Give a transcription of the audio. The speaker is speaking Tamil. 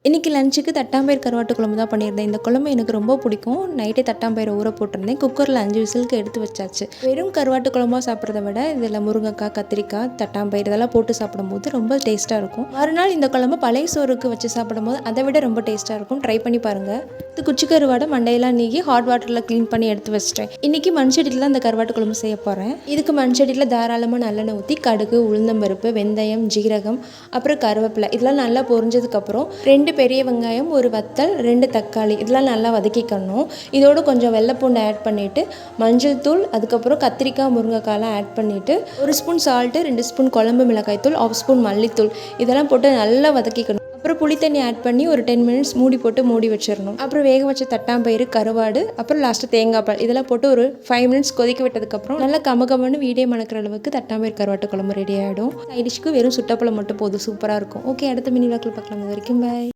இன்றைக்கி லஞ்சுக்கு தட்டாம்பயிறு கருவாட்டு குழம்பு தான் பண்ணியிருந்தேன். இந்த குழம்பு எனக்கு ரொம்ப பிடிக்கும். நைட்டே தட்டாம்பயிரை ஊற போட்டிருந்தேன். குக்கரில் 5 விசிலுக்கு எடுத்து வச்சாச்சு. வெறும் கருவாட்டு குழம்பா சாப்பிட்றத விட இதில் முருங்கைக்காய், கத்திரிக்காய், தட்டாம்பயிறு இதெல்லாம் போட்டு சாப்பிடும்போது ரொம்ப டேஸ்ட்டாக இருக்கும். மறுநாள் இந்த குழம்பு பழைய சோறுக்கு வச்சு சாப்பிடும்போது அதை விட ரொம்ப டேஸ்ட்டாக இருக்கும். ட்ரை பண்ணி பாருங்கள். இது குச்சி கருவாடை மண்டையெல்லாம் நீக்கி ஹாட் வாட்டரில் க்ளீன் பண்ணி எடுத்து வச்சிட்டேன். இன்றைக்கி மண்சட்டியில் தான் இந்த கருவாட்டு குழம்பு செய்ய போகிறேன். இதுக்கு மண்சட்டியில் தாராளமாக நல்லெண்ணெய் ஊற்றி கடுகு, உளுந்தம்பருப்பு, வெந்தயம், ஜீரகம், அப்புறம் கருவேப்பிலை இதெல்லாம் நல்லா பொரிஞ்சதுக்கப்புறம் 2 பெரிய வெங்காயம், ஒரு வத்தல், 2 தக்காளி இதெல்லாம் நல்லா வதக்கிக்கணும். இதோடு கொஞ்சம் வெள்ளைப்பூண்டு ஆட் பண்ணிவிட்டு மஞ்சள் தூள், அதுக்கப்புறம் கத்திரிக்காய், முருங்கைக்காயெல்லாம் ஆட் பண்ணிவிட்டு 1 ஸ்பூன் சால்ட்டு, 2 ஸ்பூன் குழம்பு மிளகாய் தூள், 1/2 ஸ்பூன் மல்லித்தூள் இதெல்லாம் போட்டு நல்லா வதக்கிக்கணும். அப்புறம் புளி தண்ணி ஆட் பண்ணி ஒரு 10 மினிட்ஸ் மூடி போட்டு மூடி வச்சிடணும். அப்புறம் வேக வச்ச தட்டாம்பயிறு, கருவாடு, அப்புறம் லாஸ்ட்டு தேங்காய் பால் இதெல்லாம் போட்டு ஒரு 5 மினிட்ஸ் கொதிக்க விட்டதுக்கப்புறம் நல்லா கமகமன்னு வீடே மணக்கிற அளவுக்கு தட்டாம்பயிறு கருவாட்டு குழம்பு ரெடி ஆகிடும். சைடிஷ்க்கு வெறும் சுட்டப்பழம் மட்டும் போதும், சூப்பராக இருக்கும். ஓகே, அடுத்த மினி விளாக்கில் பார்க்கலாம். அது வரைக்கும் பாய்.